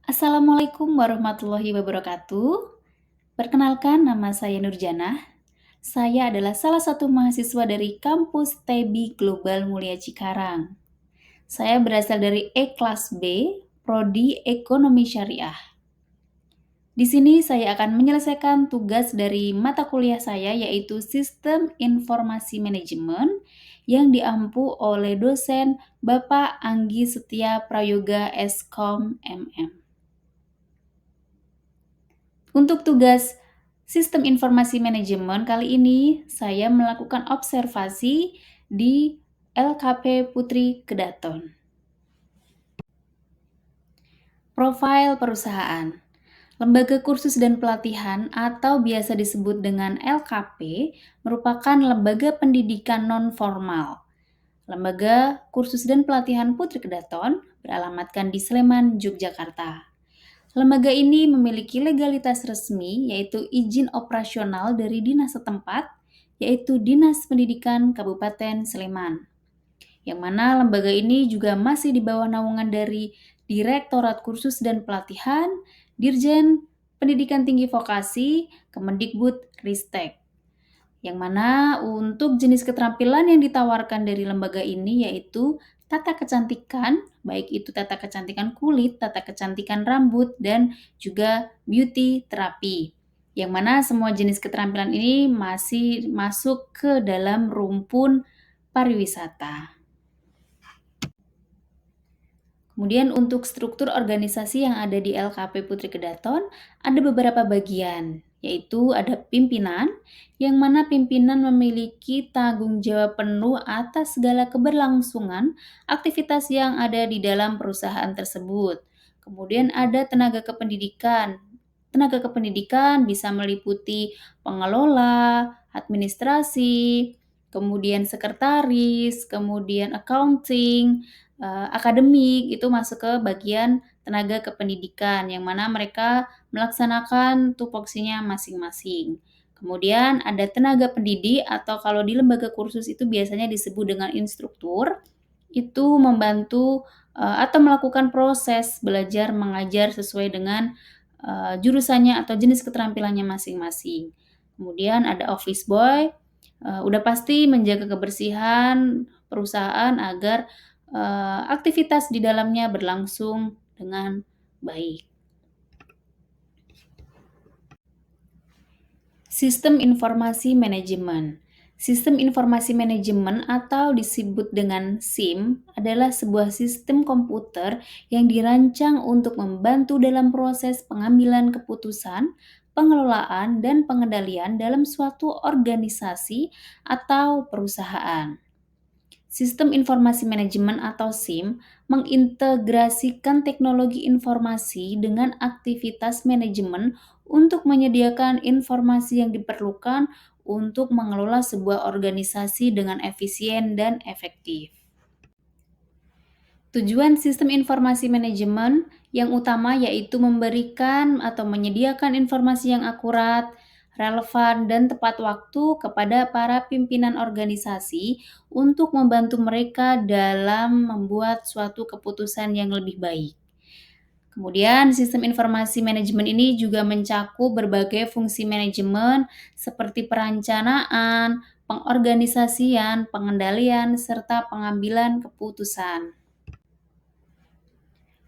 Assalamualaikum warahmatullahi wabarakatuh. Perkenalkan, nama saya Nurjanah. Saya adalah salah satu mahasiswa dari kampus TEBI Global Mulia Cikarang. Saya berasal dari E-Kelas B, Prodi Ekonomi Syariah. Di sini saya akan menyelesaikan tugas dari mata kuliah saya, yaitu Sistem Informasi Manajemen, yang diampu oleh dosen Bapak Anggi Setia Prayoga Eskom MM. Untuk tugas Sistem Informasi Manajemen kali ini, saya melakukan observasi di LKP Putri Kedaton. Profil perusahaan. Lembaga Kursus dan Pelatihan atau biasa disebut dengan LKP merupakan lembaga pendidikan non-formal. Lembaga Kursus dan Pelatihan Putri Kedaton beralamatkan di Sleman, Yogyakarta. Lembaga ini memiliki legalitas resmi, yaitu izin operasional dari dinas setempat, yaitu Dinas Pendidikan Kabupaten Sleman. Yang mana lembaga ini juga masih di bawah naungan dari Direktorat Kursus dan Pelatihan, Dirjen Pendidikan Tinggi Vokasi, Kemendikbud-Ristek. Yang mana untuk jenis keterampilan yang ditawarkan dari lembaga ini yaitu tata kecantikan, baik itu tata kecantikan kulit, tata kecantikan rambut, dan juga beauty terapi. Yang mana semua jenis keterampilan ini masih masuk ke dalam rumpun pariwisata. Kemudian untuk struktur organisasi yang ada di LKP Putri Kedaton, ada beberapa bagian, yaitu ada pimpinan, yang mana pimpinan memiliki tanggung jawab penuh atas segala keberlangsungan aktivitas yang ada di dalam perusahaan tersebut. Kemudian ada tenaga kependidikan. Tenaga kependidikan bisa meliputi pengelola, administrasi, kemudian sekretaris, kemudian accounting, akademik, itu masuk ke bagian tenaga kependidikan, yang mana mereka melaksanakan tupoksinya masing-masing. Kemudian ada tenaga pendidik atau kalau di lembaga kursus itu biasanya disebut dengan instruktur, itu membantu atau melakukan proses belajar mengajar sesuai dengan jurusannya atau jenis keterampilannya masing-masing. Kemudian ada office boy, udah pasti menjaga kebersihan perusahaan agar aktivitas di dalamnya berlangsung dengan baik. Sistem Informasi Manajemen. Sistem Informasi Manajemen atau disebut dengan SIM adalah sebuah sistem komputer yang dirancang untuk membantu dalam proses pengambilan keputusan, pengelolaan, dan pengendalian dalam suatu organisasi atau perusahaan. Sistem Informasi Manajemen atau SIM mengintegrasikan teknologi informasi dengan aktivitas manajemen untuk menyediakan informasi yang diperlukan untuk mengelola sebuah organisasi dengan efisien dan efektif. Tujuan sistem informasi manajemen yang utama yaitu memberikan atau menyediakan informasi yang akurat, relevan, dan tepat waktu kepada para pimpinan organisasi untuk membantu mereka dalam membuat suatu keputusan yang lebih baik. Kemudian, sistem informasi manajemen ini juga mencakup berbagai fungsi manajemen seperti perencanaan, pengorganisasian, pengendalian, serta pengambilan keputusan.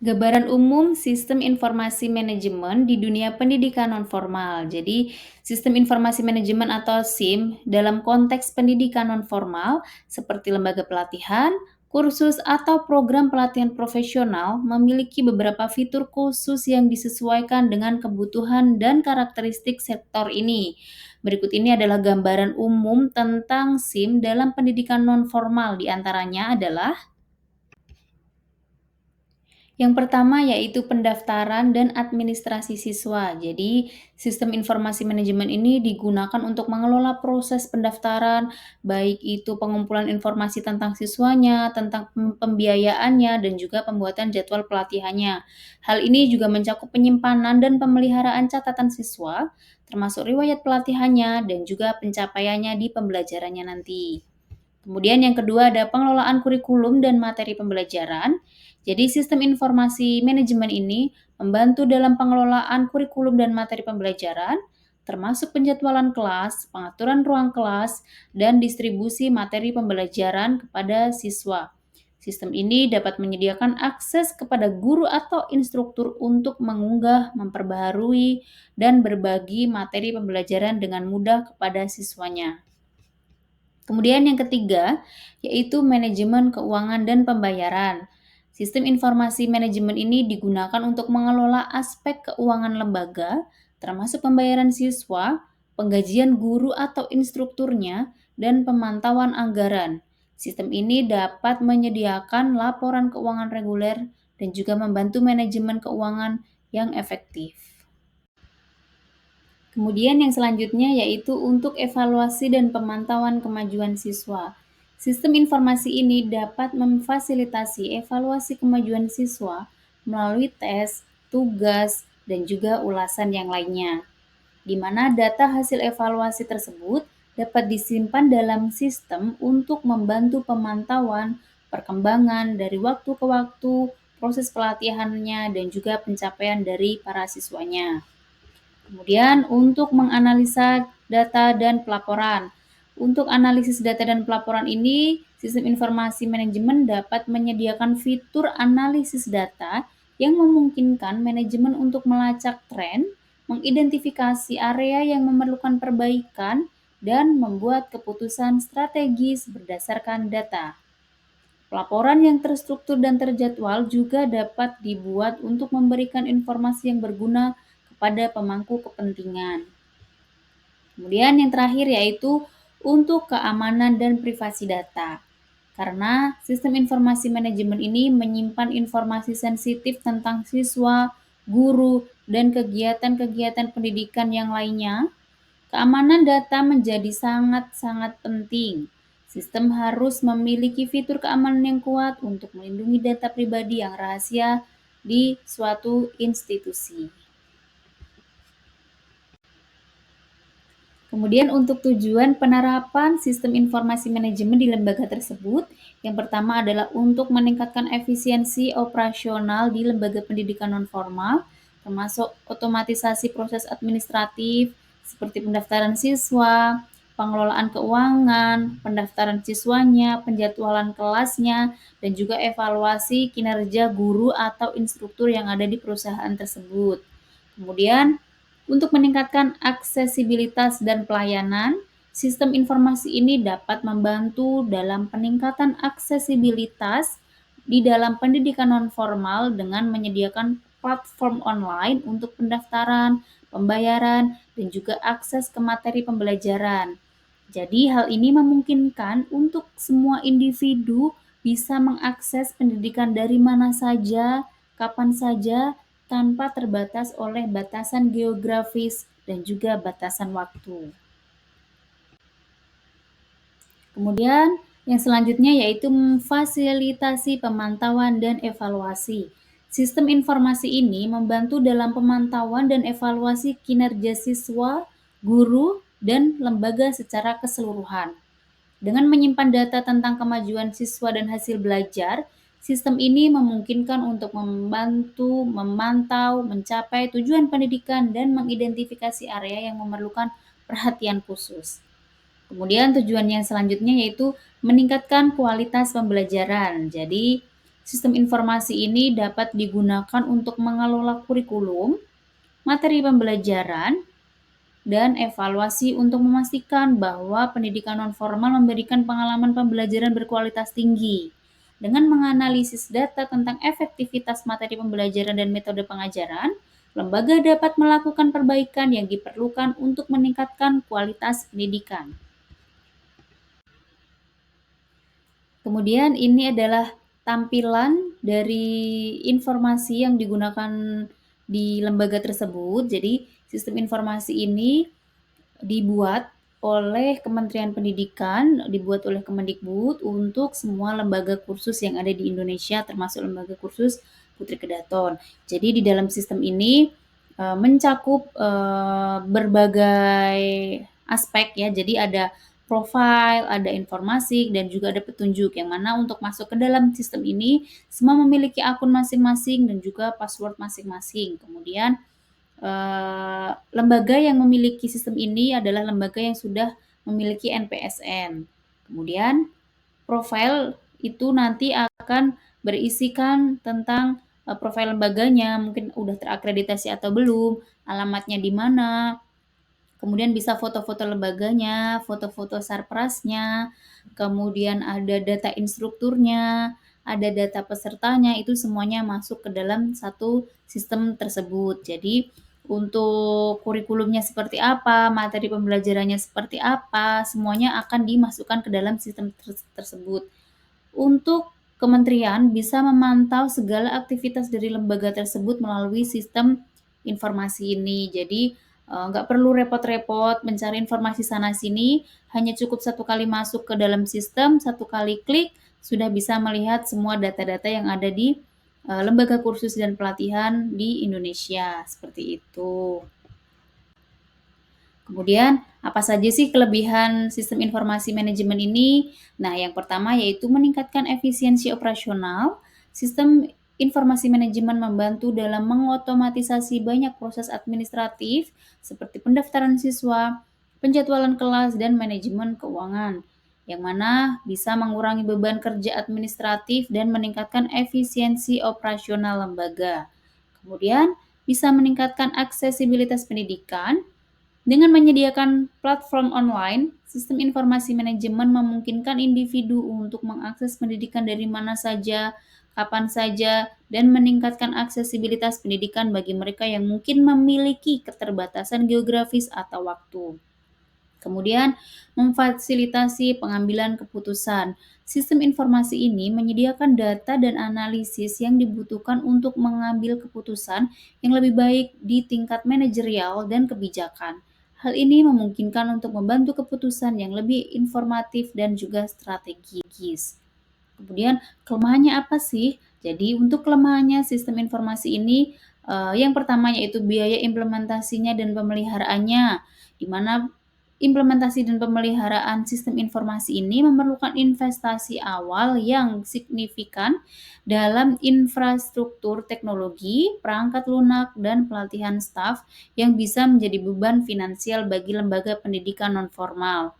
Gambaran umum sistem informasi manajemen di dunia pendidikan nonformal. Jadi, sistem informasi manajemen atau SIM dalam konteks pendidikan nonformal seperti lembaga pelatihan, kursus, atau program pelatihan profesional memiliki beberapa fitur khusus yang disesuaikan dengan kebutuhan dan karakteristik sektor ini. Berikut ini adalah gambaran umum tentang SIM dalam pendidikan nonformal. Di antaranya adalah yang pertama yaitu pendaftaran dan administrasi siswa. Jadi, sistem informasi manajemen ini digunakan untuk mengelola proses pendaftaran, baik itu pengumpulan informasi tentang siswanya, tentang pembiayaannya, dan juga pembuatan jadwal pelatihannya. Hal ini juga mencakup penyimpanan dan pemeliharaan catatan siswa, termasuk riwayat pelatihannya dan juga pencapaiannya di pembelajarannya nanti. Kemudian yang kedua ada pengelolaan kurikulum dan materi pembelajaran. Jadi sistem informasi manajemen ini membantu dalam pengelolaan kurikulum dan materi pembelajaran, termasuk penjadwalan kelas, pengaturan ruang kelas, dan distribusi materi pembelajaran kepada siswa. Sistem ini dapat menyediakan akses kepada guru atau instruktur untuk mengunggah, memperbaharui, dan berbagi materi pembelajaran dengan mudah kepada siswanya. Kemudian yang ketiga, yaitu manajemen keuangan dan pembayaran. Sistem informasi manajemen ini digunakan untuk mengelola aspek keuangan lembaga, termasuk pembayaran siswa, penggajian guru atau instrukturnya, dan pemantauan anggaran. Sistem ini dapat menyediakan laporan keuangan reguler dan juga membantu manajemen keuangan yang efektif. Kemudian yang selanjutnya yaitu untuk evaluasi dan pemantauan kemajuan siswa. Sistem informasi ini dapat memfasilitasi evaluasi kemajuan siswa melalui tes, tugas, dan juga ulasan yang lainnya, di mana data hasil evaluasi tersebut dapat disimpan dalam sistem untuk membantu pemantauan perkembangan dari waktu ke waktu, proses pelatihannya, dan juga pencapaian dari para siswanya. Kemudian untuk menganalisa data dan pelaporan. Untuk analisis data dan pelaporan ini, sistem informasi manajemen dapat menyediakan fitur analisis data yang memungkinkan manajemen untuk melacak tren, mengidentifikasi area yang memerlukan perbaikan, dan membuat keputusan strategis berdasarkan data. Pelaporan yang terstruktur dan terjadwal juga dapat dibuat untuk memberikan informasi yang berguna kepada pemangku kepentingan. Kemudian yang terakhir yaitu untuk keamanan dan privasi data. Karena sistem informasi manajemen ini menyimpan informasi sensitif tentang siswa, guru, dan kegiatan-kegiatan pendidikan yang lainnya, keamanan data menjadi sangat-sangat penting. Sistem harus memiliki fitur keamanan yang kuat untuk melindungi data pribadi yang rahasia di suatu institusi. Kemudian untuk tujuan penerapan sistem informasi manajemen di lembaga tersebut, yang pertama adalah untuk meningkatkan efisiensi operasional di lembaga pendidikan nonformal, termasuk otomatisasi proses administratif seperti pendaftaran siswa, pengelolaan keuangan, pendaftaran siswanya, penjadwalan kelasnya, dan juga evaluasi kinerja guru atau instruktur yang ada di perusahaan tersebut. Kemudian untuk meningkatkan aksesibilitas dan pelayanan, sistem informasi ini dapat membantu dalam peningkatan aksesibilitas di dalam pendidikan nonformal dengan menyediakan platform online untuk pendaftaran, pembayaran, dan juga akses ke materi pembelajaran. Jadi hal ini memungkinkan untuk semua individu bisa mengakses pendidikan dari mana saja, kapan saja, tanpa terbatas oleh batasan geografis dan juga batasan waktu. Kemudian yang selanjutnya yaitu memfasilitasi pemantauan dan evaluasi. Sistem informasi ini membantu dalam pemantauan dan evaluasi kinerja siswa, guru, dan lembaga secara keseluruhan. Dengan menyimpan data tentang kemajuan siswa dan hasil belajar, sistem ini memungkinkan untuk membantu, memantau, mencapai tujuan pendidikan, dan mengidentifikasi area yang memerlukan perhatian khusus. Kemudian tujuan yang selanjutnya yaitu meningkatkan kualitas pembelajaran. Jadi, sistem informasi ini dapat digunakan untuk mengelola kurikulum, materi pembelajaran, dan evaluasi untuk memastikan bahwa pendidikan nonformal memberikan pengalaman pembelajaran berkualitas tinggi. Dengan menganalisis data tentang efektivitas materi pembelajaran dan metode pengajaran, lembaga dapat melakukan perbaikan yang diperlukan untuk meningkatkan kualitas pendidikan. Kemudian ini adalah tampilan dari informasi yang digunakan di lembaga tersebut. Jadi, sistem informasi ini dibuat oleh Kementerian Pendidikan, dibuat oleh Kemendikbud untuk semua lembaga kursus yang ada di Indonesia, termasuk lembaga kursus Putri Kedaton. Jadi di dalam sistem ini mencakup berbagai aspek ya. Jadi ada profil, ada informasi, dan juga ada petunjuk, yang mana untuk masuk ke dalam sistem ini semua memiliki akun masing-masing dan juga password masing-masing. Kemudian lembaga yang memiliki sistem ini adalah lembaga yang sudah memiliki NPSN. Kemudian profil itu nanti akan berisikan tentang profil lembaganya, mungkin udah terakreditasi atau belum, alamatnya di mana, kemudian bisa foto-foto lembaganya, foto-foto sarprasnya, kemudian ada data instrukturnya, ada data pesertanya, itu semuanya masuk ke dalam satu sistem tersebut. Jadi untuk kurikulumnya seperti apa, materi pembelajarannya seperti apa, semuanya akan dimasukkan ke dalam sistem tersebut. Untuk kementerian bisa memantau segala aktivitas dari lembaga tersebut melalui sistem informasi ini. Jadi nggak perlu repot-repot mencari informasi sana sini, hanya cukup satu kali masuk ke dalam sistem, satu kali klik sudah bisa melihat semua data-data yang ada di lembaga kursus dan pelatihan di Indonesia, seperti itu. Kemudian, apa saja sih kelebihan sistem informasi manajemen ini? Nah, yang pertama yaitu meningkatkan efisiensi operasional. Sistem informasi manajemen membantu dalam mengotomatisasi banyak proses administratif seperti pendaftaran siswa, penjadwalan kelas, dan manajemen keuangan, yang mana bisa mengurangi beban kerja administratif dan meningkatkan efisiensi operasional lembaga. Kemudian, bisa meningkatkan aksesibilitas pendidikan. Dengan menyediakan platform online, sistem informasi manajemen memungkinkan individu untuk mengakses pendidikan dari mana saja, kapan saja, dan meningkatkan aksesibilitas pendidikan bagi mereka yang mungkin memiliki keterbatasan geografis atau waktu. Kemudian, memfasilitasi pengambilan keputusan. Sistem informasi ini menyediakan data dan analisis yang dibutuhkan untuk mengambil keputusan yang lebih baik di tingkat manajerial dan kebijakan. Hal ini memungkinkan untuk membantu keputusan yang lebih informatif dan juga strategis. Kemudian kelemahannya apa sih? Jadi untuk kelemahannya sistem informasi ini yang pertama yaitu biaya implementasinya dan pemeliharaannya, di mana implementasi dan pemeliharaan sistem informasi ini memerlukan investasi awal yang signifikan dalam infrastruktur teknologi, perangkat lunak, dan pelatihan staf yang bisa menjadi beban finansial bagi lembaga pendidikan non-formal.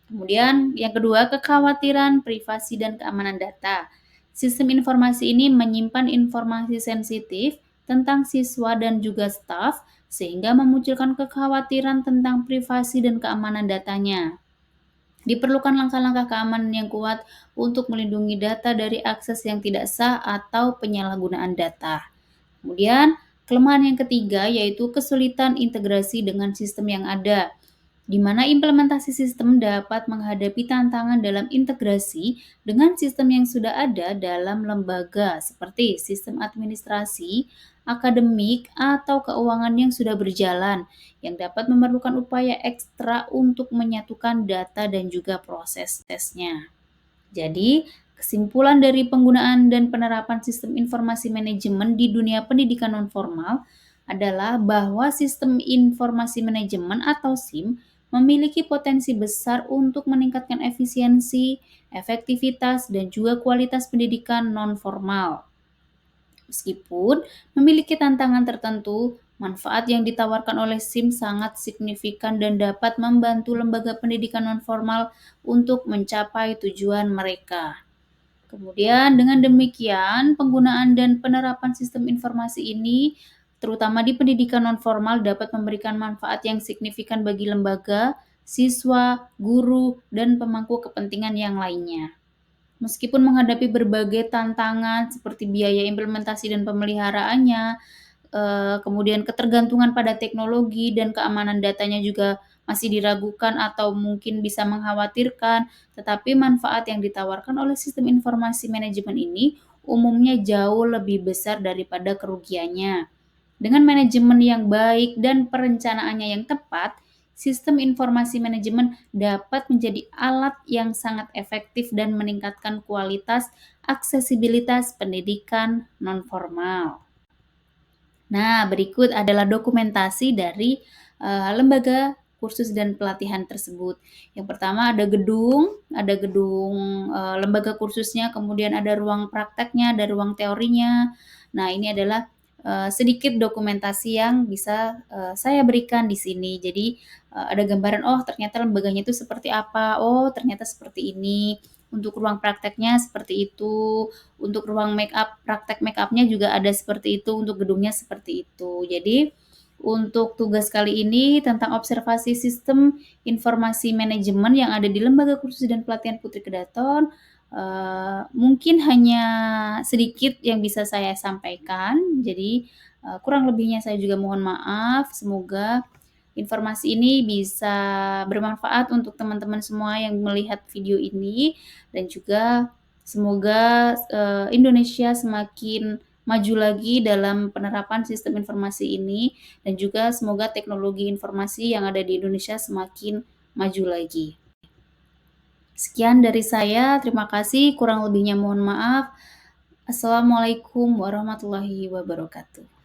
Kemudian yang kedua, kekhawatiran privasi dan keamanan data. Sistem informasi ini menyimpan informasi sensitif tentang siswa dan juga staf sehingga memunculkan kekhawatiran tentang privasi dan keamanan datanya. Diperlukan langkah-langkah keamanan yang kuat untuk melindungi data dari akses yang tidak sah atau penyalahgunaan data. Kemudian, kelemahan yang ketiga yaitu kesulitan integrasi dengan sistem yang ada, di mana implementasi sistem dapat menghadapi tantangan dalam integrasi dengan sistem yang sudah ada dalam lembaga seperti sistem administrasi, akademik, atau keuangan yang sudah berjalan, yang dapat memerlukan upaya ekstra untuk menyatukan data dan juga proses tesnya. Jadi, kesimpulan dari penggunaan dan penerapan sistem informasi manajemen di dunia pendidikan nonformal adalah bahwa sistem informasi manajemen atau SIM memiliki potensi besar untuk meningkatkan efisiensi, efektivitas, dan juga kualitas pendidikan nonformal. Meskipun memiliki tantangan tertentu, manfaat yang ditawarkan oleh SIM sangat signifikan dan dapat membantu lembaga pendidikan nonformal untuk mencapai tujuan mereka. Kemudian dengan demikian, penggunaan dan penerapan sistem informasi ini, terutama di pendidikan nonformal, dapat memberikan manfaat yang signifikan bagi lembaga, siswa, guru, dan pemangku kepentingan yang lainnya. Meskipun menghadapi berbagai tantangan seperti biaya implementasi dan pemeliharaannya, kemudian ketergantungan pada teknologi dan keamanan datanya juga masih diragukan atau mungkin bisa mengkhawatirkan, tetapi manfaat yang ditawarkan oleh sistem informasi manajemen ini umumnya jauh lebih besar daripada kerugiannya. Dengan manajemen yang baik dan perencanaannya yang tepat, sistem informasi manajemen dapat menjadi alat yang sangat efektif dan meningkatkan kualitas aksesibilitas pendidikan nonformal. Nah, berikut adalah dokumentasi dari lembaga kursus dan pelatihan tersebut. Yang pertama ada gedung lembaga kursusnya, kemudian ada ruang prakteknya, ada ruang teorinya. Nah, ini adalah sedikit dokumentasi yang bisa saya berikan di sini. Jadi ada gambaran, oh ternyata lembaganya itu seperti apa, oh ternyata seperti ini. Untuk ruang prakteknya seperti itu, untuk ruang make up, praktek make upnya juga ada seperti itu, untuk gedungnya seperti itu. Jadi untuk tugas kali ini tentang observasi sistem informasi manajemen yang ada di Lembaga Kursus dan Pelatihan Putri Kedaton, mungkin hanya sedikit yang bisa saya sampaikan. Jadi kurang lebihnya saya juga mohon maaf. Semoga informasi ini bisa bermanfaat untuk teman-teman semua yang melihat video ini, dan juga semoga Indonesia semakin maju lagi dalam penerapan sistem informasi ini, dan juga semoga teknologi informasi yang ada di Indonesia semakin maju lagi. Sekian dari saya, terima kasih. Kurang lebihnya mohon maaf. Assalamualaikum warahmatullahi wabarakatuh.